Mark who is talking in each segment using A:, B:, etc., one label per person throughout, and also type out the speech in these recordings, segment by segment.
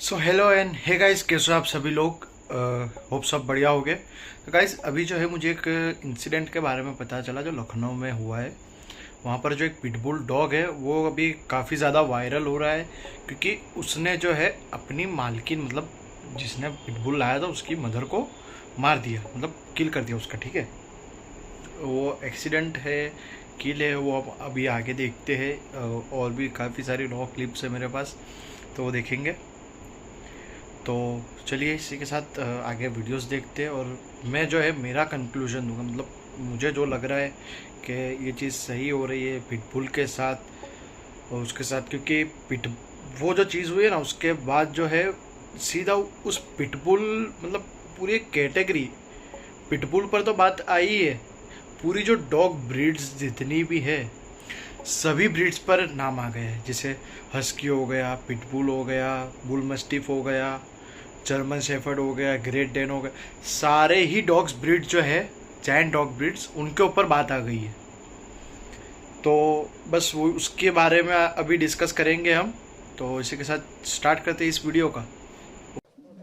A: So hello and hey guys, कैसे हो आप सभी लोग। होप सब बढ़िया हो गए। तो गाइस अभी जो है मुझे एक इंसिडेंट के बारे में पता चला जो लखनऊ में हुआ है। वहाँ पर जो एक पिटबुल डॉग है वो अभी काफ़ी ज़्यादा वायरल हो रहा है, क्योंकि उसने जो है अपनी मालकिन, मतलब जिसने पिटबुल लाया था उसकी मदर को मार दिया, मतलब किल कर दिया उसका। ठीक है, वो एक्सीडेंट है, किल है, वो अब अभी आगे देखते हैं। और भी काफ़ी सारी रॉ क्लिप्स है मेरे पास, तो वो देखेंगे। तो चलिए इसी के साथ आगे वीडियोस देखते हैं, और मैं जो है मेरा कंक्लूजन दूंगा। मतलब मुझे जो लग रहा है कि ये चीज़ सही हो रही है पिटबुल के साथ और उसके साथ, क्योंकि पिट वो जो चीज़ हुई है ना, उसके बाद जो है सीधा उस पिटबुल, मतलब पूरी कैटेगरी पिटबुल पर तो बात आई है। पूरी जो डॉग ब्रीड्स जितनी भी है सभी ब्रीड्स पर नाम आ गए हैं। जैसे हस्की हो गया, पिटबुल हो गया, बुल मस्टिफ हो गया, जर्मन शेफर्ड हो गया, ग्रेट डेन हो गया, सारे ही डॉग्स ब्रीड जो है जायंट डॉग ब्रीड्स, उनके ऊपर बात आ गई है। तो बस वो उसके बारे में अभी डिस्कस करेंगे हम। तो इसी के साथ स्टार्ट करते हैं इस वीडियो का।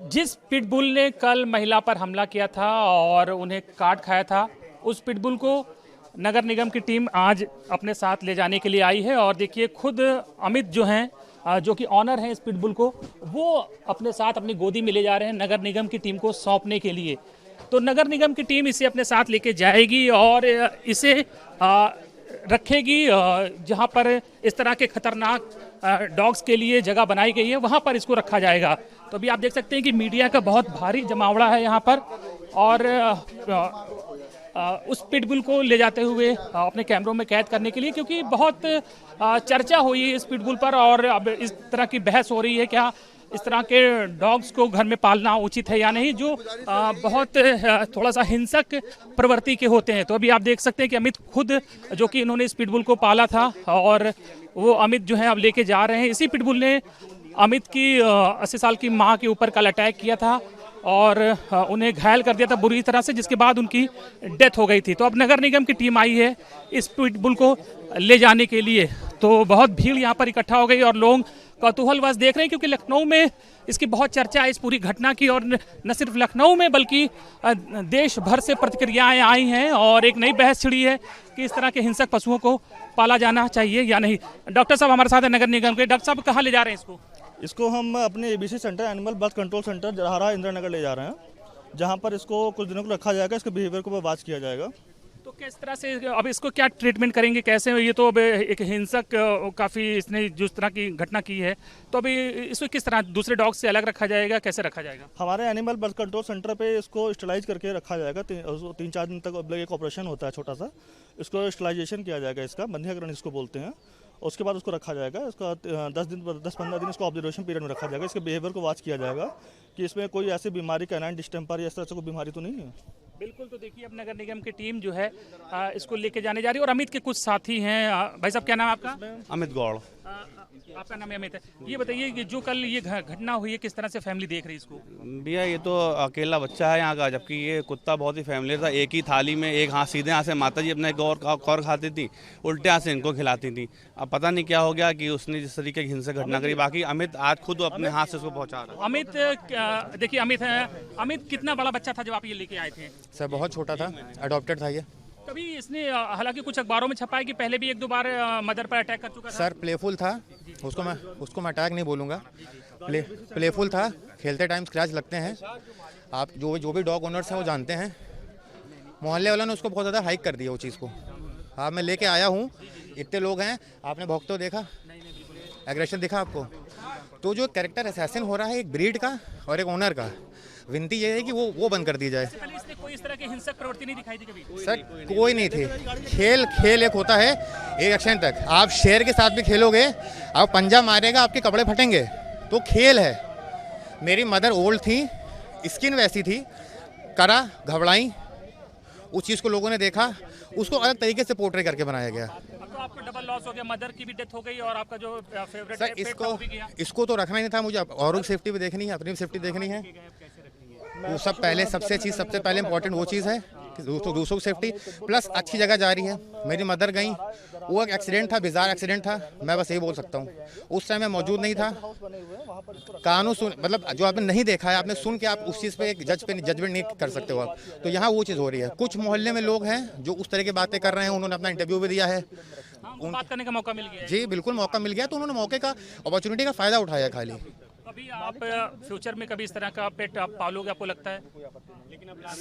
B: जिस पिटबुल ने कल महिला पर हमला किया था और उन्हें काट खाया था, उस पिटबुल को नगर निगम की टीम आज अपने साथ ले जाने के लिए आई है। और देखिए, खुद अमित जो हैं, जो कि ऑनर हैं इस पिटबुल को, वो अपने साथ अपनी गोदी में ले जा रहे हैं नगर निगम की टीम को सौंपने के लिए। तो नगर निगम की टीम इसे अपने साथ लेके जाएगी और इसे रखेगी जहां पर इस तरह के खतरनाक डॉग्स के लिए जगह बनाई गई है, वहां पर इसको रखा जाएगा। तो अभी आप देख सकते हैं कि मीडिया का बहुत भारी जमावड़ा है यहाँ पर, और उस पिटबुल को ले जाते हुए अपने कैमरों में कैद करने के लिए, क्योंकि बहुत चर्चा हुई है इस पिटबुल पर। और अब इस तरह की बहस हो रही है, क्या इस तरह के डॉग्स को घर में पालना उचित है या नहीं, जो बहुत थोड़ा सा हिंसक प्रवृत्ति के होते हैं। तो अभी आप देख सकते हैं कि अमित खुद, जो कि इन्होंने इस पिटबुल को पाला था, और वो अमित जो है अब लेके जा रहे हैं। इसी पिटबुल ने अमित की 80 साल की माँ के ऊपर कल अटैक किया था और उन्हें घायल कर दिया था बुरी तरह से, जिसके बाद उनकी डेथ हो गई थी। तो अब नगर निगम की टीम आई है इस पिटबुल को ले जाने के लिए। तो बहुत भीड़ यहाँ पर इकट्ठा हो गई और लोग कौतूहलवश देख रहे हैं, क्योंकि लखनऊ में इसकी बहुत चर्चा है इस पूरी घटना की। और न सिर्फ लखनऊ में बल्कि देश भर से प्रतिक्रियाएं आई हैं और एक नई बहस छिड़ी है कि इस तरह के हिंसक पशुओं को पाला जाना चाहिए या नहीं। डॉक्टर साहब हमारे साथ है नगर निगम के। डॉक्टर साहब, कहाँ ले जा रहे हैं इसको?
C: इसको हम अपने ABC centre, animal birth control centre, जहारा इंदिरा नगर ले जा रहे हैं, जहां पर इसको कुछ दिनों को रखा जाएगा। इसके बिहेवियर को वॉच किया जाएगा।
B: तो किस तरह से अब इसको क्या ट्रीटमेंट करेंगे, कैसे? ये तो अब एक हिंसक काफ़ी इसने जिस तरह की घटना की है, तो अभी इसको किस तरह दूसरे डॉग से अलग रखा जाएगा, कैसे रखा जाएगा?
C: हमारे एनिमल बर्थ कंट्रोल सेंटर पे इसको स्टरलाइज करके रखा जाएगा। 3-4 दिन तक एक ऑपरेशन होता है छोटा सा, इसको स्टरलाइजेशन किया जाएगा, इसका बंधीकरण इसको बोलते हैं। उसके बाद उसको रखा जाएगा। इसका 10-15 दिन इसको ऑब्जर्वेशन पीरियड में रखा जाएगा। इसके बिहेवियर को वॉच किया जाएगा कि इसमें कोई ऐसी बीमारी, कैनाइन डिस्टेम्पर या इस तरह से कोई बीमारी तो नहीं है।
B: बिल्कुल। तो देखिए, अब नगर निगम की टीम जो है इसको लेके जाने जा रही है, और अमित के कुछ साथी हैं। भाई साहब, क्या नाम है आपका?
D: अमित गौड़।
B: आपका नाम है अमित है। ये बताइए कि जो कल ये घटना हुई है, किस तरह से फैमिली देख रही है इसको?
D: भैया, ये तो अकेला बच्चा है यहाँ का, जबकि ये कुत्ता बहुत ही फैमिलियर था। एक ही थाली में एक हाथ सीधे हाथ से माता जी अपने कौर खाती थी, उल्टे हाथ से इनको खिलाती थी। अब पता नहीं क्या हो गया कि उसने जिस तरीके की हिंसक घटना करी। बाकी अमित आज खुद अपने हाथ से उसको पहुँचा रहा है।
B: अमित, देखिए अमित है। अमित कितना बड़ा बच्चा था जब आप ये लेके आए थे?
E: सर बहुत छोटा था, अडॉप्टेड था ये।
B: कभी इसने, हालांकि कुछ अखबारों में छपा है कि पहले भी 1-2 बार मदर पर अटैक कर चुका था।
E: सर प्लेफुल था, उसको मैं अटैक नहीं बोलूँगा, प्लेफुल था। खेलते टाइम स्क्रैच लगते हैं। आप जो भी डॉग ओनर्स हैं वो जानते हैं। मोहल्ले वालों ने उसको बहुत ज़्यादा हाइक कर दिया वो चीज़ को। हाँ, मैं लेके आया हूँ, इतने लोग हैं, आपने भौंकते हुए देखा, एग्रेशन दिखा आपको। तो जो कैरेक्टर असैसिन हो रहा है एक ब्रीड का और एक ओनर का, विनती ये है कि वो बंद कर दी जाए।
B: पहले इसने कोई इस तरह की हिंसक प्रवृत्ति नहीं दिखाई दी कभी?
E: सर कोई नहीं थी। खेल एक होता है एक एक्शन तक। आप शेर के साथ भी खेलोगे, आप पंजा मारेगा, आपके कपड़े फटेंगे। तो खेल है। मेरी मदर ओल्ड थी, स्किन वैसी थी, करा घबराई, उस चीज़ को लोगों ने देखा, उसको अलग तरीके से पोर्ट्रे करके बनाया गया।
B: अब तो आपको डबल लॉस हो गया, मदर की भी डेथ हो गई और आपका जो फेवरेट
E: सर इसको तो रखना ही नहीं था। मुझे औरों की सेफ्टी भी देखनी है, अपनी भी सेफ्टी देखनी है। वो सबसे पहले इंपॉर्टेंट वो चीज़ है दूसरों की सेफ्टी, प्लस अच्छी जगह जा रही है। मेरी मदर गई, वो एक एक्सीडेंट था, बिजार एक्सीडेंट था, मैं बस यही बोल सकता हूँ। उस टाइम मैं मौजूद नहीं था। कानून सुन, मतलब जो आपने नहीं देखा है, आपने सुन के आप उस चीज़ पे एक जजमेंट नहीं कर सकते हो आप। तो यहाँ वो चीज़ हो रही है। कुछ मोहल्ले में लोग हैं जो उस तरह की बातें कर रहे हैं, उन्होंने अपना इंटरव्यू भी दिया है,
B: बात करने का मौका मिल गया है।
E: जी बिल्कुल मौका मिल गया, तो उन्होंने मौके का, अपॉर्चुनिटी का फ़ायदा उठाया खाली।
B: अभी आप फ्यूचर में कभी इस तरह का पेट आप पालोगे, आपको लगता है?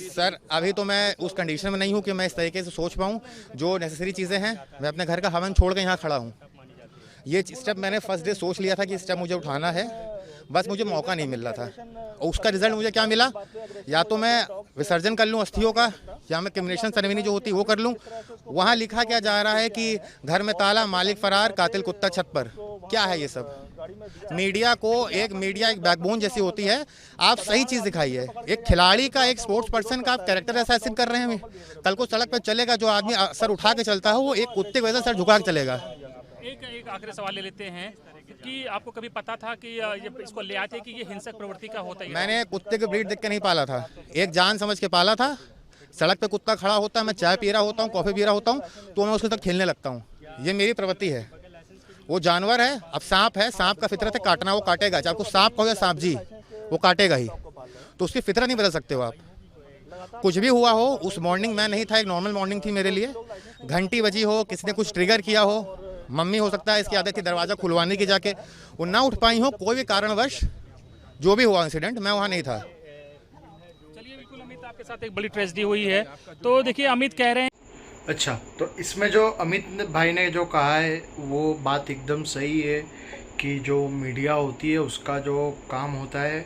E: सर अभी तो मैं उस कंडीशन में नहीं हूँ कि मैं इस तरीके से सोच पाऊँ। जो नेसेसरी चीज़ें हैं, मैं अपने घर का हवन छोड़ के यहाँ खड़ा हूँ। ये स्टेप मैंने फर्स्ट डे सोच लिया था कि स्टेप मुझे उठाना है, बस मुझे मौका नहीं मिल रहा था। और उसका रिजल्ट मुझे क्या मिला, या तो मैं विसर्जन कर लूँ अस्थियों का, या मैं क्रिमिनेशन सेरेमनी जो होती है वो कर लूँ। वहाँ लिखा क्या जा रहा है कि घर में ताला, मालिक फरार, कातिल कुत्ता छत पर। क्या है ये सब? मीडिया एक बैकबोन जैसी होती है, आप सही चीज़ दिखाइए। एक खिलाड़ी का, एक स्पोर्ट्स पर्सन का आप कैरेक्टर असैसिन कर रहे हैं। कल को सड़क पर चलेगा, जो आदमी सर उठा के चलता है वो एक कुत्ते की वजह से सर झुका के चलेगा।
B: एक आखिरी सवाल ले लेते हैं कि आपको कभी पता था कि ये इसको ले आते कि ये हिंसक प्रवृत्ति का होता है? मैंने
E: कुत्ते के ब्रीड देख के नहीं पाला था, एक जान समझ के पाला था। सड़क पे कुत्ता खड़ा होता है, मैं चाय पी रहा होता हूँ, कॉफ़ी पी रहा होता हूँ, तो मैं उसके साथ खेलने लगता हूँ। ये मेरी प्रवृत्ति है। वो जानवर है, अब सांप है, सांप का फितरत है काटना, वो काटेगा। चाहे आपको सांप कहो या सांप जी, वो काटेगा ही। तो उसकी फितरत नहीं बदल सकते हो आप। कुछ भी हुआ हो, उस मॉर्निंग मैं नहीं था, एक नॉर्मल मॉर्निंग थी मेरे लिए। घंटी बजी हो, किसी ने कुछ ट्रिगर किया हो, मम्मी हो सकता है इसकी आदत थी दरवाज़ा खुलवाने की जाके, वो ना उठ पाई हो, कोई भी कारणवश जो भी हुआ इंसिडेंट, मैं वहाँ नहीं था।
B: चलिए बिल्कुल अमित, आपके साथ एक बड़ी ट्रेजेडी हुई है। तो देखिए अमित कह रहे हैं,
A: अच्छा, तो इसमें जो अमित भाई ने जो कहा है वो बात एकदम सही है कि जो मीडिया होती है उसका जो काम होता है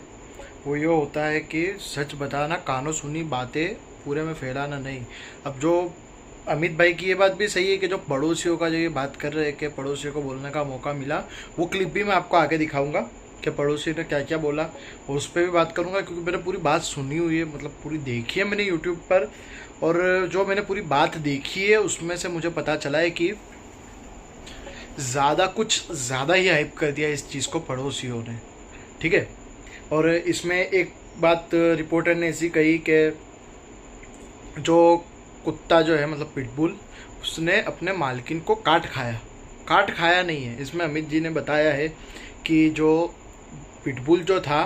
A: वो ये होता है कि सच बताना, कानों सुनी बातें पूरे में फैलाना नहीं। अब जो अमित भाई की ये बात भी सही है कि जो पड़ोसियों का जो ये बात कर रहे हैं कि पड़ोसियों को बोलने का मौका मिला, वो क्लिप भी मैं आपको आगे दिखाऊंगा कि पड़ोसी ने क्या क्या बोला, और उस पर भी बात करूंगा क्योंकि मैंने पूरी बात सुनी हुई है, मतलब पूरी देखी है मैंने यूट्यूब पर। और जो मैंने पूरी बात देखी है उसमें से मुझे पता चला है कि कुछ ज़्यादा ही हाइप कर दिया इस चीज़ को पड़ोसियों ने, ठीक है। और इसमें एक बात रिपोर्टर ने ऐसी कही कि जो कुत्ता जो है, मतलब पिटबुल, उसने अपने मालकिन को काट खाया नहीं है। इसमें अमित जी ने बताया है कि जो पिटबुल जो था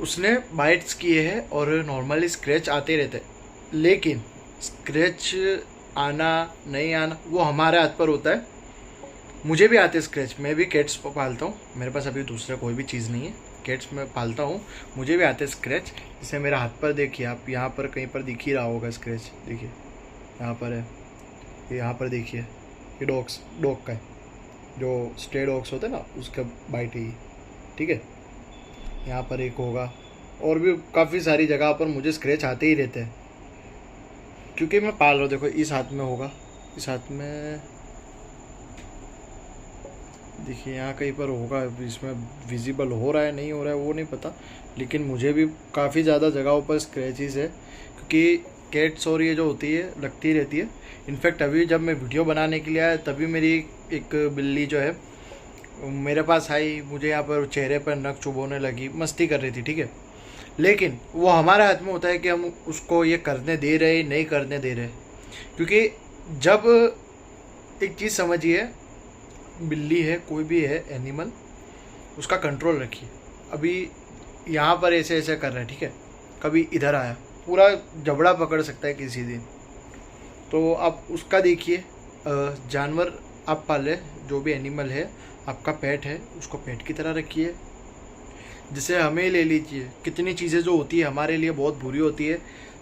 A: उसने बाइट्स किए हैं और नॉर्मली स्क्रैच आते रहते, लेकिन स्क्रैच आना नहीं आना वो हमारे हाथ पर होता है। मुझे भी आते स्क्रैच, मैं भी कैट्स पालता हूँ, मेरे पास अभी दूसरा कोई भी चीज़ नहीं है, कैट्स में पालता हूँ, मुझे भी आते स्क्रैच। जैसे मेरे हाथ पर देखिए आप, यहाँ पर कहीं पर दिख ही रहा होगा स्क्रैच, देखिए यहाँ पर है, यहाँ पर देखिए, ये डॉग का है, जो स्ट्रे डॉग्स होते हैं ना उसका बाइट है, ठीक है। यहाँ पर एक होगा, और भी काफ़ी सारी जगह पर मुझे स्क्रैच आते ही रहते हैं क्योंकि मैं पाल रहा हूँ। देखो इस हाथ में होगा, इस हाथ में देखिए यहाँ कहीं पर होगा, इसमें विजिबल हो रहा है नहीं हो रहा है वो नहीं पता, लेकिन मुझे भी काफ़ी ज़्यादा जगहों पर स्क्रैचेस है क्योंकि कैट्स और ये जो होती है लगती रहती है। इनफैक्ट अभी जब मैं वीडियो बनाने के लिए आया तभी मेरी एक बिल्ली जो है मेरे पास आई, मुझे यहाँ पर चेहरे पर नख चुभोने लगी, मस्ती कर रही थी, ठीक है। लेकिन वो हमारे हाथ में होता है कि हम उसको ये करने दे रहे नहीं करने दे रहे, क्योंकि जब एक चीज़ समझिए, बिल्ली है कोई भी है एनिमल, उसका कंट्रोल रखिए। अभी यहाँ पर ऐसे ऐसे कर रहा है, ठीक है, कभी इधर आया, पूरा जबड़ा पकड़ सकता है किसी दिन, तो आप उसका देखिए। जानवर आप पाले, जो भी एनिमल है आपका पेट है, उसको पेट की तरह रखिए। जैसे हमें ले लीजिए, कितनी चीज़ें जो होती है हमारे लिए बहुत बुरी होती है,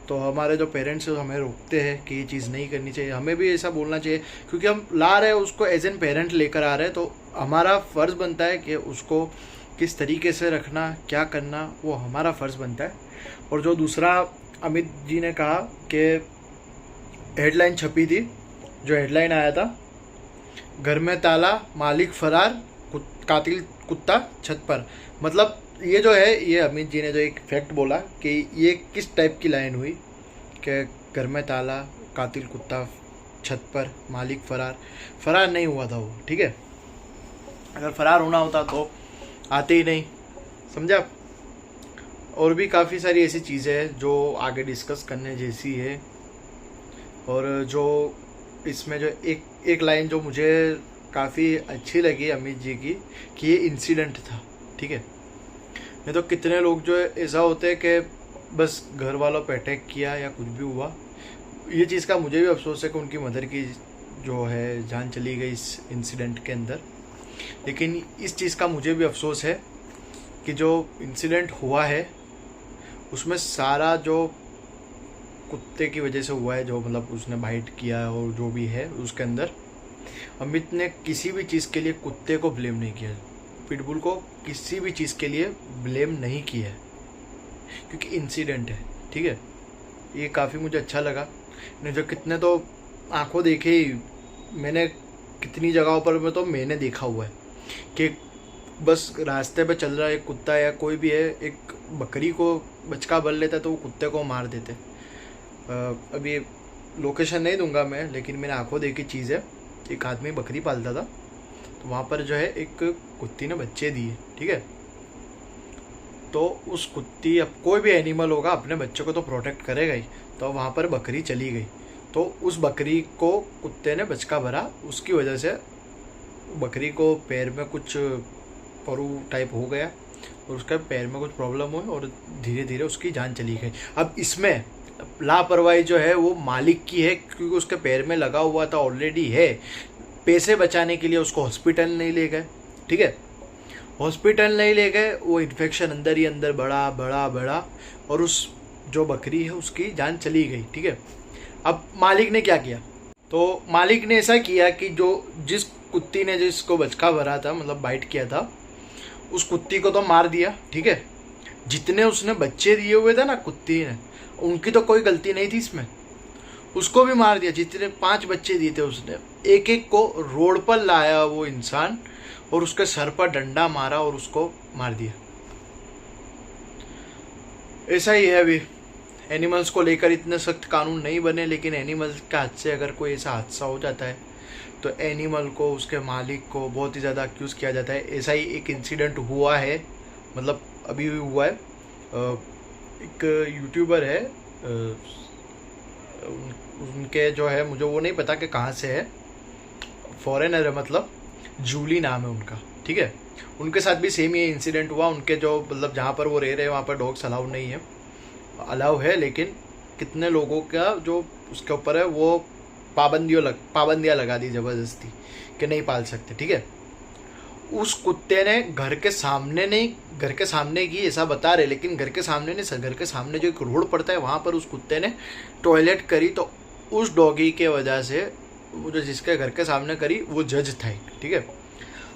A: तो हमारे जो पेरेंट्स हैं हमें रोकते हैं कि ये चीज़ नहीं करनी चाहिए, हमें भी ऐसा बोलना चाहिए क्योंकि हम ला रहे हैं उसको एज एन पेरेंट लेकर आ रहे हैं, तो हमारा फ़र्ज़ बनता है कि उसको किस तरीके से रखना, क्या करना, वो हमारा फ़र्ज़ बनता है। और जो दूसरा अमित जी ने कहा कि हेडलाइन छपी थी, जो हेडलाइन आया था, घर में ताला, मालिक फरार, कातिल कुत्ता छत पर, मतलब ये जो है, ये अमित जी ने जो एक फैक्ट बोला कि ये किस टाइप की लाइन हुई कि घर में ताला, कातिल कुत्ता छत पर, मालिक फरार नहीं हुआ था वो, ठीक है। अगर फरार होना होता तो आते ही नहीं, समझा। और भी काफ़ी सारी ऐसी चीज़ें हैं जो आगे डिस्कस करने जैसी है। और जो इसमें जो एक लाइन जो मुझे काफ़ी अच्छी लगी अमित जी की, कि ये इंसिडेंट था, ठीक है। नहीं तो कितने लोग जो ऐसा होते हैं कि बस घर वालों पे अटैक किया या कुछ भी हुआ। ये चीज़ का मुझे भी अफसोस है कि उनकी मदर की जो है जान चली गई इस इंसिडेंट के अंदर। लेकिन इस चीज़ का मुझे भी अफसोस है कि जो इंसिडेंट हुआ है उसमें सारा जो कुत्ते की वजह से हुआ है, जो मतलब उसने बाइट किया और जो भी है उसके अंदर, अमित ने किसी भी चीज़ के लिए कुत्ते को ब्लेम नहीं किया, पिटबुल को किसी भी चीज़ के लिए ब्लेम नहीं किया है, क्योंकि इंसिडेंट है, ठीक है। ये काफ़ी मुझे अच्छा लगा। नहीं जो कितने तो आंखों देखे ही, मैंने कितनी जगहों पर में तो मैंने देखा हुआ है कि बस रास्ते पे चल रहा है एक कुत्ता या कोई भी है, एक बकरी को बचका बल लेता है तो वो कुत्ते को मार देते। अभी लोकेशन नहीं दूंगा मैं, लेकिन मैंने आंखों देखी चीज़ है। एक आदमी बकरी पालता था, तो वहाँ पर जो है एक कुत्ती ने बच्चे दिए, ठीक है। तो उस कुत्ती, अब कोई भी एनिमल होगा अपने बच्चे को तो प्रोटेक्ट करेगा ही, तो वहाँ पर बकरी चली गई, तो उस बकरी को कुत्ते ने बचका भरा, उसकी वजह से बकरी को पैर में कुछ परू टाइप हो गया और उसके पैर में कुछ प्रॉब्लम हुई और धीरे धीरे उसकी जान चली गई। अब इसमें लापरवाही जो है वो मालिक की है, क्योंकि उसके पैर में लगा हुआ था ऑलरेडी है। पैसे बचाने के लिए उसको हॉस्पिटल नहीं ले गए, ठीक है। हॉस्पिटल नहीं ले गए, वो इन्फेक्शन अंदर ही अंदर बढ़ा और उस जो बकरी है उसकी जान चली गई, ठीक है। अब मालिक ने क्या किया, तो मालिक ने ऐसा किया कि जो जिस कुत्ती ने जिसको बचका भरा था, मतलब बाइट किया था, उस कुत्ती को तो मार दिया, ठीक है। जितने उसने बच्चे दिए हुए थे ना कुत्ती ने, उनकी तो कोई गलती नहीं थी इसमें, उसको भी मार दिया। जितने 5 बच्चे दिए थे उसने, एक एक को रोड पर लाया वो इंसान और उसके सर पर डंडा मारा और उसको मार दिया। ऐसा ही है अभी, एनिमल्स को लेकर इतने सख्त कानून नहीं बने, लेकिन एनिमल्स के हाथ से अगर कोई ऐसा हादसा हो जाता है तो एनिमल को, उसके मालिक को बहुत ही ज़्यादा एक्यूज़ किया जाता है। ऐसा ही एक इंसिडेंट हुआ है, मतलब अभी हुआ है। एक यूट्यूबर है, उनके जो है, मुझे वो नहीं पता कि कहाँ से है, फॉरेनर है, मतलब जूली नाम है उनका, ठीक है। उनके साथ भी सेम ये इंसिडेंट हुआ। उनके जो मतलब जहाँ पर वो रह रहे हैं वहाँ पर डॉग्स अलाउ नहीं है, अलाउ है, लेकिन कितने लोगों का जो उसके ऊपर है वो पाबंदियाँ लगा दी ज़बरदस्ती कि नहीं पाल सकते, ठीक है। उस कुत्ते ने घर के सामने नहीं, घर के सामने की ऐसा बता रहे, लेकिन घर के सामने नहीं, घर के सामने जो एक रोड पड़ता है वहाँ पर उस कुत्ते ने टॉयलेट करी। तो उस डॉगी के वजह से वो जो जिसके घर के सामने करी वो जज था, ठीक है।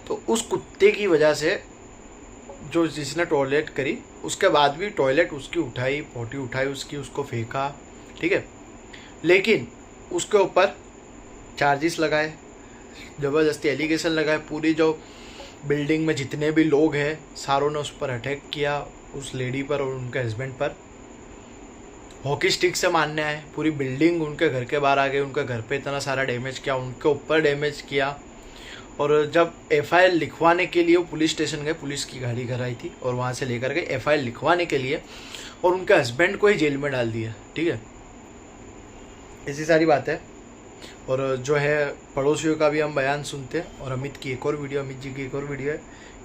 A: तो उस कुत्ते की वजह से जो जिसने टॉयलेट करी, उसके बाद भी टॉयलेट उसकी उठाई, पोटी उठाई उसकी, उसको फेंका, ठीक है। लेकिन उसके ऊपर चार्जेस लगाए, ज़बरदस्ती एलिगेशन लगाए। पूरी जो बिल्डिंग में जितने भी लोग हैं सारों ने उस पर अटैक किया, उस लेडी पर और उनके हस्बैंड पर। हॉकी स्टिक से मारने आए, पूरी बिल्डिंग उनके घर के बाहर आ गई, उनके घर पे इतना सारा डैमेज किया, उनके ऊपर डैमेज किया। और जब एफआईआर लिखवाने के लिए वो पुलिस स्टेशन गए, पुलिस की गाड़ी घर आई थी और वहाँ से लेकर गए एफआईआर लिखवाने के लिए, और उनके हस्बैंड को ही जेल में डाल दिया, ठीक है। ऐसी सारी बात है। और जो है पड़ोसियों का भी हम बयान सुनते हैं, और अमित की एक और वीडियो, अमित जी की एक और वीडियो है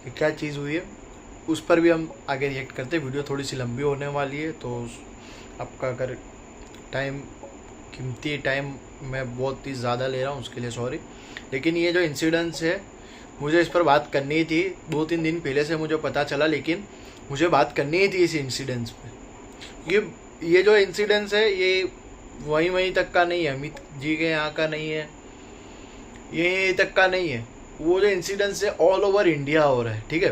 A: कि क्या चीज़ हुई है, उस पर भी हम आगे रिएक्ट करते हैं। वीडियो थोड़ी सी लंबी होने वाली है, तो आपका अगर टाइम, कीमती टाइम मैं बहुत ही ज़्यादा ले रहा हूँ उसके लिए सॉरी। लेकिन ये जो इंसिडेंट्स है, मुझे इस पर बात करनी थी, 2-3 दिन पहले से मुझे पता चला, लेकिन मुझे बात करनी ही थी इस इंसिडेंट्स पे। ये जो इंसिडेंट्स है ये वहीं तक का नहीं है, अमित जी के यहाँ का नहीं है, यहीं तक का नहीं है। वो जो इंसिडेंट्स है ऑल ओवर इंडिया हो रहा है, ठीक है।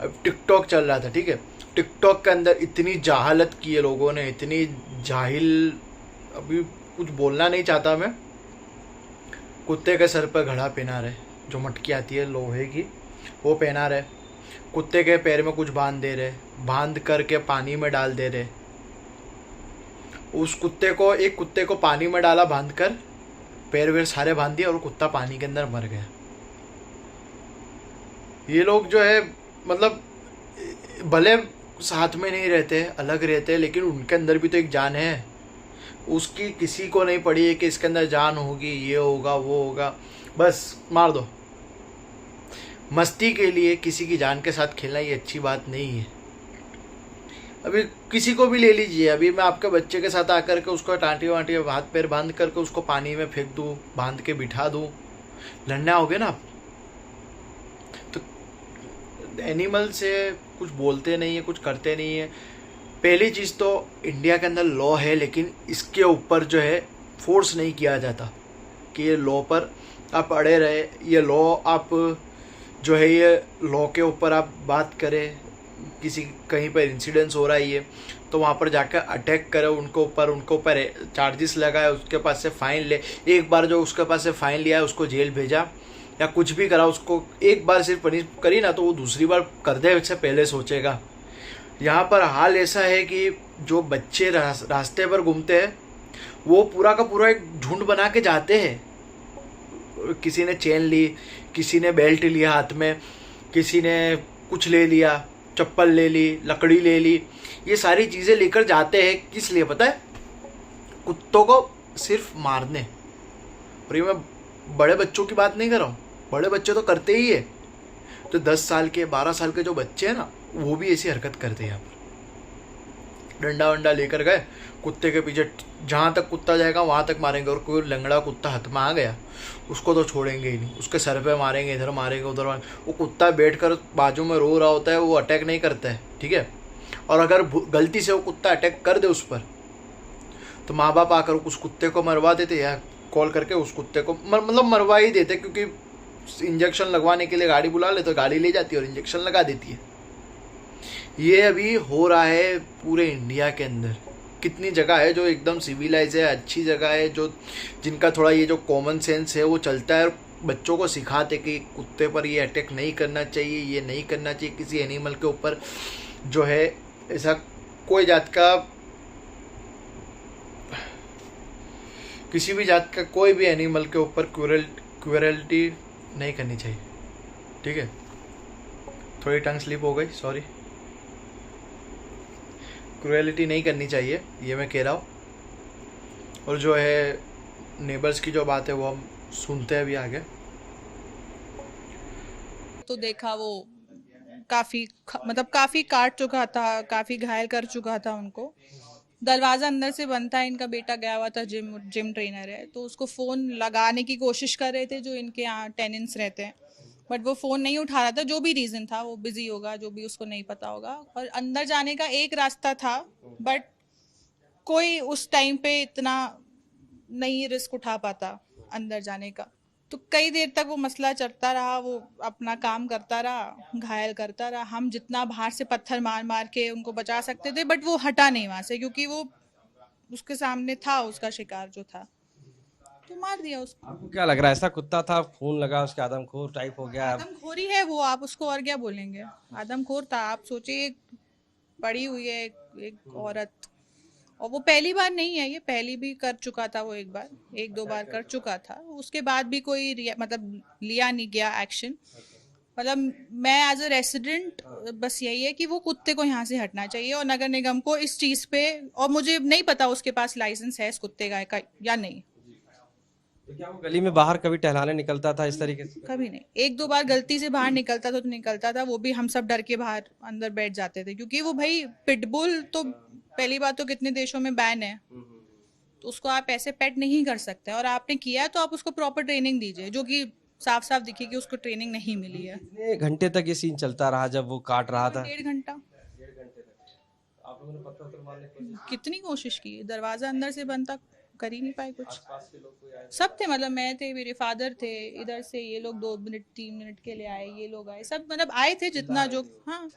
A: अब टिकटॉक चल रहा था, ठीक है। टिकटॉक के अंदर इतनी जहालत की है लोगों ने, इतनी जाहिल, अभी कुछ बोलना नहीं चाहता मैं। कुत्ते के सर पर घड़ा पहना रहे, जो मटकी आती है लोहे की, वो पहना रहे। कुत्ते के पैर में कुछ बांध दे रहे, बांध करके पानी में डाल दे रहे। उस कुत्ते को, एक कुत्ते को पानी में डाला बांध कर, पैर वैर सारे बांध दिए और कुत्ता पानी के अंदर मर गया। ये लोग जो है मतलब भले साथ में नहीं रहते, अलग रहते, लेकिन उनके अंदर भी तो एक जान है। उसकी किसी को नहीं पड़ी है कि इसके अंदर जान होगी, ये होगा वो होगा, बस मार दो। मस्ती के लिए किसी की जान के साथ खेलना ये अच्छी बात नहीं है। अभी किसी को भी ले लीजिए, अभी मैं आपके बच्चे के साथ आकर के उसको टाँटी वाँटी हाथ पैर बांध करके उसको पानी में फेंक दूँ, बांध के बिठा दूँ, लड़ने आओगे ना आप। तो एनिमल से कुछ बोलते नहीं है, कुछ करते नहीं है। पहली चीज़ तो इंडिया के अंदर लॉ है, लेकिन इसके ऊपर जो है फोर्स नहीं किया जाता कि ये लॉ पर आप अड़े रहे, ये लॉ आप जो है ये लॉ के ऊपर आप बात करें। किसी कहीं पर इंसिडेंस हो रहा है ये, तो वहाँ पर जाकर अटैक करे उनके ऊपर चार्जेस लगाए, उसके पास से फ़ाइन ले। एक बार जो उसके पास से फ़ाइन लिया है उसको जेल भेजा या कुछ भी करा, उसको एक बार सिर्फ पनिश करी ना, तो वो दूसरी बार कर दे इससे पहले सोचेगा। यहाँ पर हाल ऐसा है कि जो बच्चे रास्ते पर घूमते हैं वो पूरा का पूरा एक झुंड बना के जाते हैं। किसी ने चेन ली, किसी ने बेल्ट लिया हाथ में, किसी ने कुछ ले लिया, चप्पल ले ली, लकड़ी ले ली, ये सारी चीज़ें लेकर जाते हैं। किस लिए पता है? कुत्तों को सिर्फ मारने। और ये मैं बड़े बच्चों की बात नहीं कर रहा हूँ, बड़े बच्चे तो करते ही है। तो 10 साल के 12 साल के जो बच्चे हैं ना, वो भी ऐसी हरकत करते हैं। यहाँ पर डंडा वंडा लेकर गए, कुत्ते के पीछे जहाँ तक कुत्ता जाएगा वहाँ तक मारेंगे। और कोई लंगड़ा कुत्ता हाथ में आ गया उसको तो छोड़ेंगे ही नहीं, उसके सर पे मारेंगे, इधर मारेंगे उधर मारेंगे। वो कुत्ता बैठकर बाजू में रो रहा होता है, वो अटैक नहीं करता है, ठीक है। और अगर गलती से वो कुत्ता अटैक कर दे उस पर, तो माँ बाप आकर उस कुत्ते को मरवा देते, या कॉल करके उस कुत्ते को मतलब मरवा ही देते, क्योंकि इंजेक्शन लगवाने के लिए गाड़ी बुला ले तो गाड़ी ले जाती है और इंजेक्शन लगा देती है। ये अभी हो रहा है पूरे इंडिया के अंदर। कितनी जगह है जो एकदम सिविलाइज है, अच्छी जगह है, जो जिनका थोड़ा ये जो कॉमन सेंस है वो चलता है, और बच्चों को सिखाते कि कुत्ते पर ये अटैक नहीं करना चाहिए, ये नहीं करना चाहिए किसी एनिमल के ऊपर। जो है ऐसा कोई जात का, किसी भी जात का कोई भी एनिमल के ऊपर क्रूरल्टी नहीं करनी चाहिए, ठीक है। थोड़ी टंग स्लिप हो गई, सॉरी। क्रूएलिटी नहीं करनी चाहिए, ये मैं कह रहा हूँ। और जो है नेबर्स की जो बात है वो हम सुनते हैं अभी आगे।
F: तो देखा वो काफी काट चुका था, काफी घायल कर चुका था उनको। दरवाजा अंदर से बंद था, इनका बेटा गया हुआ था, जिम ट्रेनर है, तो उसको फोन लगाने की कोशिश कर रहे थे जो इनके यहाँ टेनेंट्स रहते हैं, बट वो फ़ोन नहीं उठा रहा था। जो भी रीज़न था, वो बिजी होगा, जो भी उसको नहीं पता होगा। और अंदर जाने का एक रास्ता था, बट कोई उस टाइम पे इतना नहीं रिस्क उठा पाता अंदर जाने का। तो कई देर तक वो मसला चलता रहा, वो अपना काम करता रहा, घायल करता रहा। हम जितना बाहर से पत्थर मार मार के उनको बचा सकते थे, बट वो हटा नहीं वहाँ से, क्योंकि वो उसके सामने था, उसका शिकार जो था, तो मार दिया उसको।
G: आपको क्या लग रहा है, ऐसा कुत्ता था, खून लगा, उसके आदमखोर टाइप हो गया?
F: आदमखोरी है वो, आप उसको और क्या बोलेंगे, आदमखोर था। आप सोचिए, पड़ी हुई है एक औरत, और वो पहली बार नहीं है, ये पहली भी कर चुका था, वो एक दो बार कर चुका था। उसके बाद भी कोई मतलब लिया नहीं गया एक्शन। मतलब मैं एज अ रेसिडेंट बस यही है कि वो कुत्ते को यहाँ से हटना चाहिए, और नगर निगम को इस चीज़ पे, और मुझे नहीं पता उसके पास लाइसेंस है इस कुत्ते का या नहीं।
G: तो क्या वो गली में बाहर कभी टहलाने निकलता था इस तरीके से?
F: कभी नहीं। एक दो बार गलती से बाहर निकलता था तो निकलता था, वो भी हम सब डर के बाहर अंदर बैठ जाते थे, क्योंकि वो भाई पिटबुल तो पहली बात तो कितने देशों में बैन है, तो उसको आप ऐसे पेट नहीं कर सकते। और आपने किया है तो आप उसको प्रॉपर ट्रेनिंग दीजिए, जो कि साफ साफ दिखे कि उसको ट्रेनिंग नहीं मिली है।
G: कितने घंटे तक ये सीन चलता रहा जब वो काट रहा था?
F: 1.5 घंटा।
G: आप लोगों ने पत्थर मारने की कोशिश?
F: कितनी कोशिश की, दरवाजा अंदर से बंद तक, कर ही नहीं पाए कुछ। सब थे, मतलब मैं थे, मेरे फादर थे, इधर से ये लोग 2 मिनट 3 मिनट के लिए आए, ये लोग आए, सब मतलब आए थे जितना, जो हाँ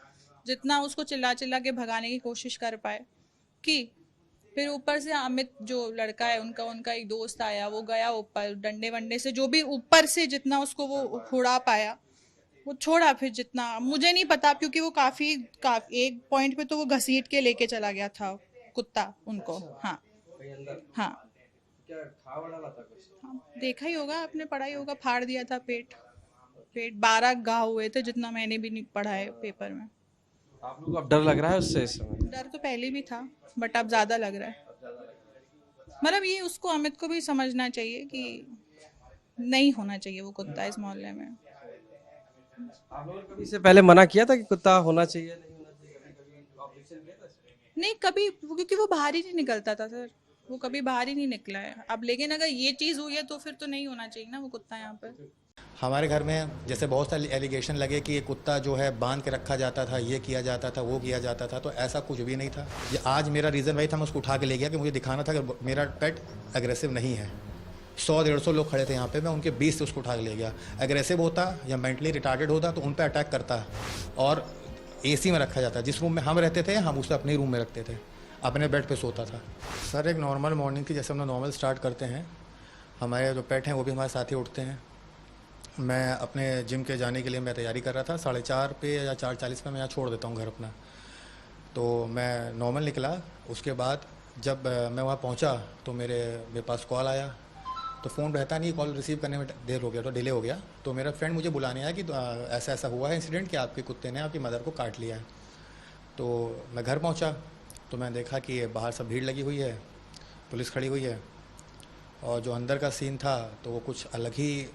F: जितना उसको चिल्ला चिल्ला के भगाने की कोशिश कर पाए की। फिर ऊपर से अमित जो लड़का है उनका एक दोस्त आया, वो गया ऊपर डंडे वंडे से, जो भी ऊपर से जितना उसको वो उड़ा पाया वो छोड़ा। फिर जितना मुझे नहीं पता, क्योंकि वो काफी एक पॉइंट पे तो वो घसीट के लेके चला गया था कुत्ता उनको। हाँ हाँ
G: क्या खावा डाला था कुछ?
F: हाँ, देखा ही होगा आपने, पढ़ा ही होगा, फाड़ दिया था पेट 12 घाव हुए थे, जितना मैंने भी नहीं पढ़ा है पेपर में।
G: आप लोगों को अब डर लग रहा है उससे इस समय?
F: डर तो पहले भी था बट अब ज़्यादा लग रहा है। मतलब ये उसको अमित को भी समझना चाहिए कि नहीं होना चाहिए वो कुत्ता इस मोहल्ले में।
G: आप लोगों ने कभी इससे पहले मना किया था कि कुत्ता होना चाहिए नहीं होना चाहिए, कभी ऑब्जेक्शन किया था इस पे?
F: नहीं कभी, क्योंकि वो बाहर ही नहीं निकलता था सर, वो कभी बाहर ही नहीं निकला है। अब लेकिन अगर ये चीज़ हुई है तो फिर तो नहीं होना चाहिए ना वो कुत्ता यहाँ पर।
E: हमारे घर में जैसे बहुत सारे एलिगेशन लगे कि ये कुत्ता जो है बांध के रखा जाता था, ये किया जाता था, वो किया जाता था, तो ऐसा कुछ भी नहीं था। ये आज मेरा रीज़न वही था, मैं उसको उठा के ले गया कि मुझे दिखाना था कि मेरा पेट एग्रेसिव नहीं है। 100-150 लोग खड़े थे यहाँ पे, मैं उनके 20 से उसको उठा के ले गया। एग्रेसिव होता या मेंटली रिटार्डेड होता तो उन पर अटैक करता। और एसी में रखा जाता, जिस रूम में हम रहते थे हम उसे अपने रूम में रखते थे, अपने बेड पे सोता था। सर एक नॉर्मल मॉर्निंग थी, जैसे हम लोग नॉर्मल स्टार्ट करते हैं, हमारे जो पेट हैं वो भी हमारे साथ ही उठते हैं। मैं अपने जिम के जाने के लिए मैं तैयारी कर रहा था, 4:30 पे या 4:40 पे मैं यहाँ छोड़ देता हूँ घर अपना। तो मैं नॉर्मल निकला, उसके बाद जब मैं वहाँ पहुँचा तो मेरे पास कॉल आया। तो फ़ोन रहता नहीं, कॉल रिसीव करने में देर हो गया, तो डिले हो गया। तो मेरा फ्रेंड मुझे बुलाने आया कि ऐसा ऐसा हुआ है इंसिडेंट कि आपके कुत्ते ने आपकी मदर को काट लिया है। तो मैं घर पहुँचा तो मैं देखा कि बाहर सब भीड़ लगी हुई है, पुलिस खड़ी हुई है, और जो अंदर का सीन था तो वो कुछ अलग ही,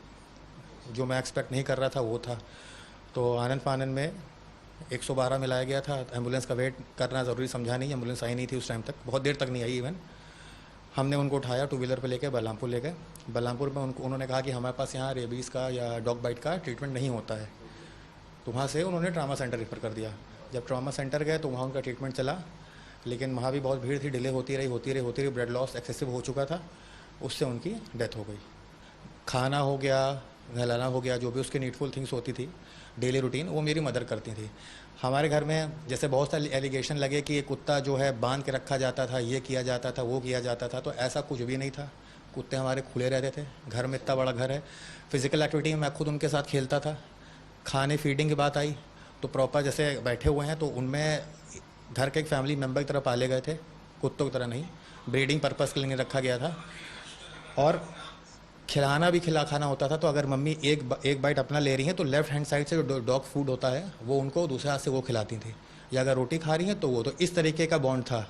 E: जो मैं एक्सपेक्ट नहीं कर रहा था वो था। तो आनंद फानन में 112 मिलाया गया था। एम्बुलेंस का वेट करना ज़रूरी समझा नहीं, एम्बुलेंस आई नहीं थी उस टाइम तक, बहुत देर तक नहीं आई इवन। हमने उनको उठाया, 2 व्हीलर पे लेके बलरामपुर ले गए। बलरामपुर में उन्होंने कहा कि हमारे पास यहाँ रेबीज़ का या डॉग बाइट का ट्रीटमेंट नहीं होता है। तो वहाँ से उन्होंने ट्रामा सेंटर रेफर कर दिया। जब ट्रामा सेंटर गए तो वहाँ उनका ट्रीटमेंट चला, लेकिन वहाँ भी बहुत भीड़ थी, डिले होती रही, ब्लड लॉस एक्सेसिव हो चुका था, उससे उनकी डेथ हो गई। खाना हो गया, नहलाना हो गया, जो भी उसके नीडफुल थिंग्स होती थी डेली रूटीन, वो मेरी मदर करती थी। हमारे घर में जैसे बहुत सारे एलिगेशन लगे कि ये कुत्ता जो है बांध के रखा जाता था, ये किया जाता था, वो किया जाता था, तो ऐसा कुछ भी नहीं था। कुत्ते हमारे खुले रहते थे, घर में इतना बड़ा घर है। फिज़िकल एक्टिविटी में मैं खुद उनके साथ खेलता था। खाने फीडिंग की बात आई तो प्रॉपर जैसे बैठे हुए हैं तो उनमें घर के एक फैमिली मेम्बर की तरह पाले गए थे, कुत्तों की तरह नहीं, ब्रीडिंग पर्पज़ के लिए नहीं रखा गया था। और खिलाना भी खाना होता था, तो अगर मम्मी एक बाइट अपना ले रही हैं तो लेफ़्ट हैंड साइड से जो डॉग फूड होता है वो उनको दूसरे हाथ से वो खिलाती थी, या अगर रोटी खा रही हैं तो वो, तो इस तरीके का बॉन्ड था।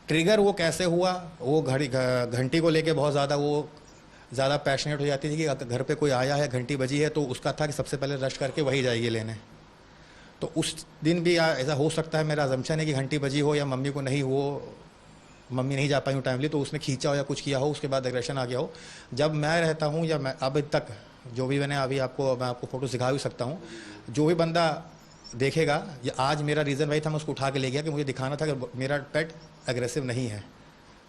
E: ट्रिगर वो कैसे हुआ, वो घंटी को लेके बहुत ज़्यादा पैशनेट हो जाती थी कि अगर घर पे कोई आया है, घंटी बजी है, तो उसका था कि सबसे पहले रश करके वही जाएगी लेने। तो उस दिन भी ऐसा हो सकता है, मेरा अजम्पशन है कि घंटी बजी हो या मम्मी को नहीं हो, मम्मी नहीं जा पाई हूँ टाइमली, तो उसने खींचा हो या कुछ किया हो, उसके बाद एग्रेशन आ गया हो। जब मैं रहता हूँ या मैं अब तक जो भी मैं आपको फ़ोटो सिखा भी सकता हूँ, जो भी बंदा देखेगा, ये आज मेरा रीज़न वही था, मैं उसको उठा के ले गया कि मुझे दिखाना था कि मेरा पेट एग्रेसिव नहीं है।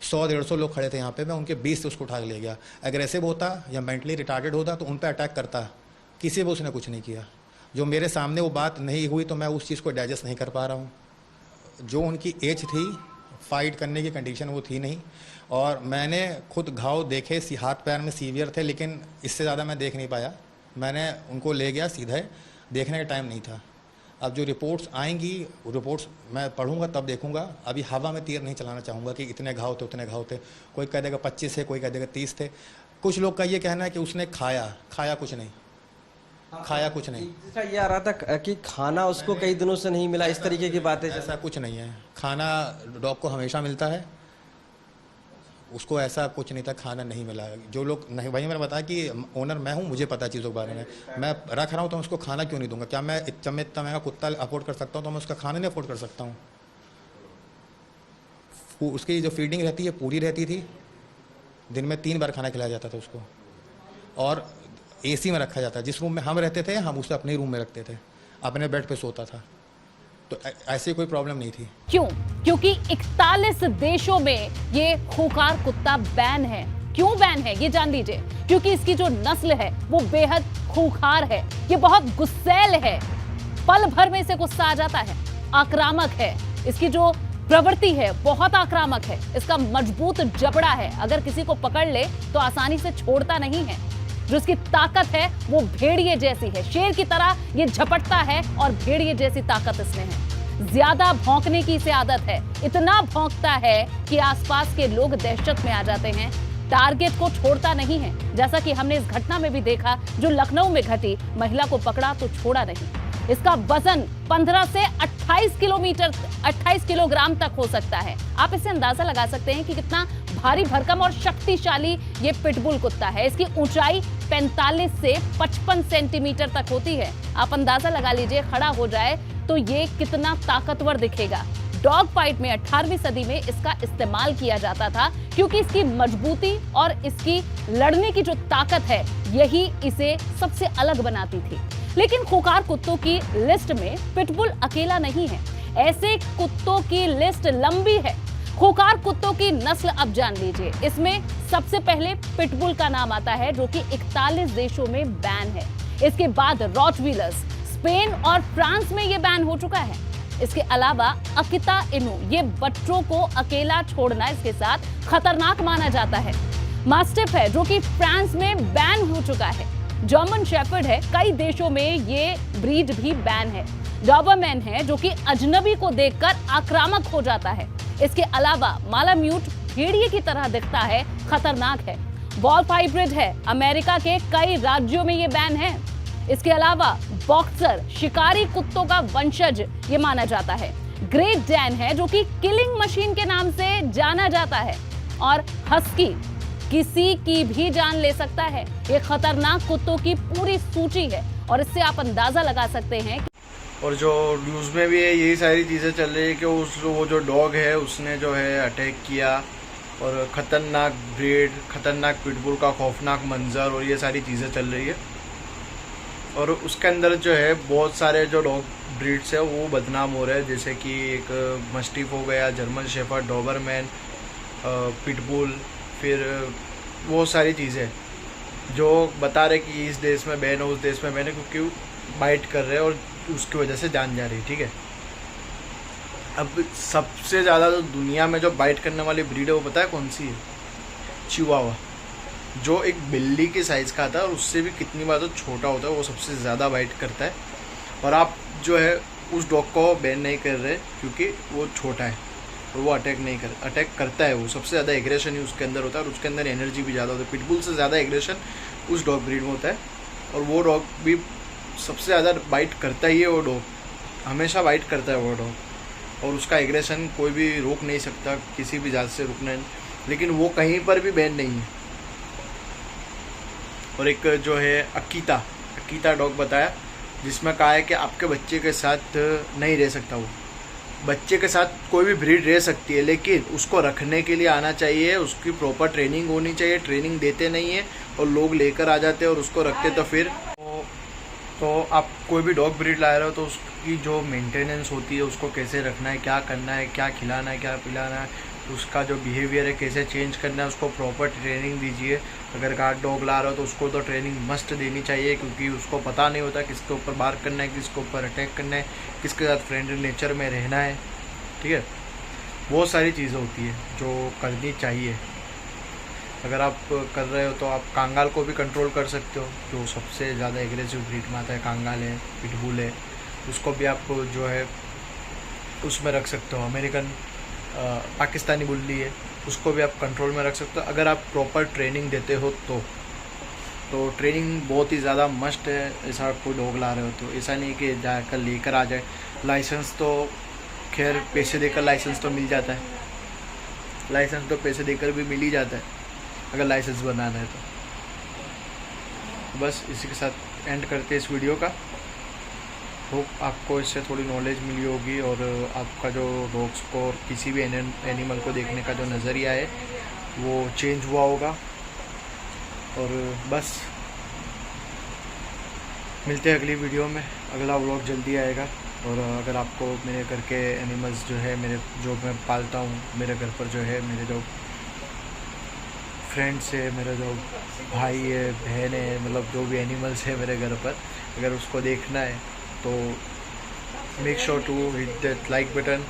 E: 100-150 लोग खड़े थे यहाँ पे, मैं उनके 20 से उसको उठा के ले गया। एग्रेसिव होता या मेंटली रिटार्डेड होता तो उन पर अटैक करता, किसी भी उसने कुछ नहीं किया। जो मेरे सामने वो बात नहीं हुई तो मैं उस चीज़ को डाइजेस्ट नहीं कर पा रहा हूँ। जो उनकी एज थी, फाइट करने की कंडीशन वो थी नहीं, और मैंने खुद घाव देखे, हाथ पैर में सीवियर थे, लेकिन इससे ज़्यादा मैं देख नहीं पाया। मैंने उनको ले गया सीधे, देखने का टाइम नहीं था। अब जो रिपोर्ट्स आएंगी, रिपोर्ट्स मैं पढ़ूंगा तब देखूंगा। अभी हवा में तीर नहीं चलाना चाहूँगा कि इतने घाव थे उतने घाव थे। कोई कह देगा 25 है, कोई कह देगा 30 थे। कुछ लोग का ये कहना है कि उसने खाया कुछ नहीं, खाया कुछ नहीं।
G: ये आ रहा था कि खाना उसको कई दिनों से नहीं मिला, इस तरीके की बातें।
E: ऐसा कुछ नहीं है, खाना डॉग को हमेशा मिलता है, उसको ऐसा कुछ नहीं था खाना नहीं मिला। जो लोग नहीं, वही मैंने बताया कि ओनर मैं हूँ, मुझे पता है चीज़ों के बारे में। मैं रख रहा हूँ तो मैं उसको खाना क्यों नहीं दूंगा? क्या मैं इतना महंगा कुत्ता अफोर्ड कर सकता हूँ तो मैं उसका खाना नहीं अफोर्ड कर सकता हूँ? उसकी जो फीडिंग रहती है पूरी रहती थी, दिन में 3 बार खाना खिलाया जाता था उसको, और एसी में रखा जाता। जिस रूम में हम रहते थे हम उसे अपने रूम में रखते थे, अपने बेड पे सोता था, तो ऐसी कोई प्रॉब्लम नहीं थी।
H: क्यों? क्योंकि 41 देशों में ये खूंखार कुत्ता बैन है। क्यों बैन है ये जान लीजिए। क्योंकि इसकी जो नस्ल है वो बेहद खूंखार है, ये बहुत गुस्सैल है, पल भर में इसे गुस्सा आ जाता है, आक्रामक है, इसकी जो प्रवृत्ति है बहुत आक्रामक है, इसका मजबूत जबड़ा है, अगर किसी को पकड़ ले तो आसानी से छोड़ता नहीं है। जो इसकी ताकत है वो भेड़िए जैसी है, शेर की तरह ये झपटता है और भेड़िए जैसी ताकत इसमें है। ज्यादा भौंकने की इसे आदत है, इतना भौंकता है कि आसपास के लोग दहशत में आ जाते हैं। टारगेट को छोड़ता नहीं है, जैसा कि हमने इस घटना में भी देखा जो लखनऊ में घटी। महिला को पकड़ा तो छोड़ा नहीं। इसका वजन 15 से 28 किलोग्राम तक हो सकता है। आप इससे अंदाजा लगा सकते हैं कि कितना भारी भरकम और शक्तिशाली ये पिटबुल कुत्ता है। इसकी ऊंचाई 45 से 55 सेंटीमीटर तक होती है। आप अंदाजा लगा लीजिए, खड़ा हो जाए तो ये कितना ताकतवर दिखेगा। डॉग फाइट में 18वीं सदी में इसका इस्तेमाल किया जाता था, क्योंकि इसकी मजबूती और इसकी लड़ने की जो ताकत है यही इसे सबसे अलग बनाती थी। लेकिन खूंखार कुत्तों की लिस्ट में पिटबुल अकेला नहीं है। ऐसे कुत्तों की लिस्ट लंबी है। खूंखार कुत्तों की नस्ल अब जान लीजिए। इसमें सबसे पहले पिटबुल का नाम आता है, जो कि 41 देशों में बैन है। इसके बाद रॉटवीलर्स, स्पेन और फ्रांस में ये बैन हो चुका है। इसके अलावा अकिता इनू, ये बच्चों को अकेला छोड़ना इसके साथ खतरनाक माना जाता है। मास्टिफ है, जो कि फ्रांस में बैन हो चुका है। जर्मन शेफर्ड है, कई देशों में ये ब्रीड भी बैन है। डॉबरमैन है, जो कि अजनबी को देखकर आक्रामक हो जाता है। इसके अलावा मालाम्यूट भेड़िए की तरह दिखता है, खतरनाक है। वॉल्फ हाइब्रिड है, अमेरिका के कई राज्यों में ये बैन है। इसके अलावा बॉक्सर, शिकारी कुत्तों का वंशज ये माना जाता है। ग्रेट डैन है, जो कि किलिंग मशीन के नाम से जाना जाता है। और हस्की किसी की भी जान ले सकता है। ये खतरनाक कुत्तों की पूरी सूची है और इससे आप अंदाजा लगा सकते हैं।
A: और जो न्यूज़ में भी है, यही सारी चीज़ें चल रही है कि वो जो डॉग है उसने जो है अटैक किया, और ख़तरनाक ब्रीड, ख़तरनाक पिटबुल का खौफनाक मंजर, और ये सारी चीज़ें चल रही है। और उसके अंदर जो है बहुत सारे जो डॉग ब्रीड्स है वो बदनाम हो रहे हैं, जैसे कि एक मस्टिफ हो गया, जर्मन शेफर्ड, डॉबरमैन, पिटबुल, फिर वो सारी चीज़ें जो बता रहे कि इस देश में बैन है, उस देश में बैन है, क्योंकि बाइट कर रहे हैं और उसकी वजह से जान जा रही है। ठीक है, अब सबसे ज़्यादा तो दुनिया में जो बाइट करने वाली ब्रीड है वो पता है कौन सी है? चिवावा, जो एक बिल्ली के साइज़ का आता है और उससे भी कितनी बार तो छोटा होता है, वो सबसे ज़्यादा बाइट करता है। और आप जो है उस डॉग को बैन नहीं कर रहे क्योंकि वो छोटा है और वो अटैक करता है। वो सबसे ज़्यादा एग्रेशन ही उसके अंदर होता है और उसके अंदर एनर्जी भी ज़्यादा होती है। पिटबुल से ज़्यादा एग्रेशन उस डॉग ब्रीड में होता है और वो डॉग भी सबसे ज़्यादा बाइट करता ही है। वो डॉग हमेशा बाइट करता है वो डॉग, और उसका एग्रेशन कोई भी रोक नहीं सकता, किसी भी जात से रुकना। लेकिन वो कहीं पर भी बैन नहीं है। और एक जो है अकीता डॉग बताया, जिसमें कहा है कि आपके बच्चे के साथ नहीं रह सकता। वो बच्चे के साथ कोई भी ब्रीड रह सकती है, लेकिन उसको रखने के लिए आना चाहिए, उसकी प्रॉपर ट्रेनिंग होनी चाहिए। ट्रेनिंग देते नहीं है और लोग लेकर आ जाते हैं और उसको रखते, तो फिर तो आप कोई भी डॉग ब्रीड ला रहे हो तो उसकी जो मेंटेनेंस होती है, उसको कैसे रखना है, क्या करना है, क्या खिलाना है, क्या पिलाना है, उसका जो बिहेवियर है कैसे चेंज करना है, उसको प्रॉपर ट्रेनिंग दीजिए। अगर गार्ड डॉग ला रहे हो तो उसको तो ट्रेनिंग मस्ट देनी चाहिए, क्योंकि उसको पता नहीं होता किसके ऊपर बार्क करना है, किसके ऊपर अटैक करना है, किसके साथ फ्रेंडली नेचर में रहना है। ठीक है, बहुत सारी चीज़ें होती है जो करनी चाहिए। अगर आप कर रहे हो तो आप कांगाल को भी कंट्रोल कर सकते हो, जो सबसे ज़्यादा एग्रेसिव ब्रीड में आता है। कांगाल है, पिटबुल है, उसको भी आप जो है उसमें रख सकते हो। अमेरिकन पाकिस्तानी बुल्ली है, उसको भी आप कंट्रोल में रख सकते हो अगर आप प्रॉपर ट्रेनिंग देते हो तो ट्रेनिंग बहुत ही ज़्यादा मस्ट है। ऐसा कोई डॉग ला रहे हो तो ऐसा नहीं कि जाकर लेकर आ जाए। लाइसेंस तो खैर पैसे देकर लाइसेंस तो मिल जाता है, लाइसेंस तो पैसे देकर भी मिल ही जाता है अगर लाइसेंस बनाना है तो। बस इसी के साथ एंड करते हैं इस वीडियो का। होप आपको इससे थोड़ी नॉलेज मिली होगी और आपका जो डॉग्स को और किसी भी एनिमल को देखने का जो नज़रिया है वो चेंज हुआ होगा। और बस मिलते हैं अगली वीडियो में, अगला व्लॉग जल्दी आएगा। और अगर आपको मेरे घर के एनिमल्स जो है, मेरे जो मैं पालता हूँ, मेरे घर पर जो है, मेरे जो फ्रेंड्स है, मेरा जो भाई है, बहन है, मतलब जो भी एनिमल्स है मेरे घर पर, अगर उसको देखना है तो make sure to hit that like button,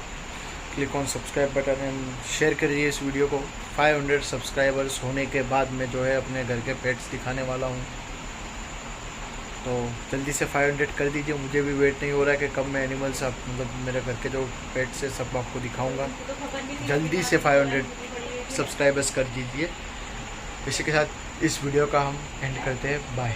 A: click on subscribe button and share करिए इस वीडियो को। 500 सब्सक्राइबर्स होने के बाद मैं जो है अपने घर के पेट्स दिखाने वाला हूँ, तो जल्दी से 500 कर दीजिए। मुझे भी वेट नहीं हो रहा है कि कब मैं एनिमल्स मतलब मेरे घर के जो पेट्स है सब आपको दिखाऊंगा। जल्दी से 500 सब्सक्राइबर्स कर दीजिए। इसी के साथ इस वीडियो का हम एंड करते हैं। बाय।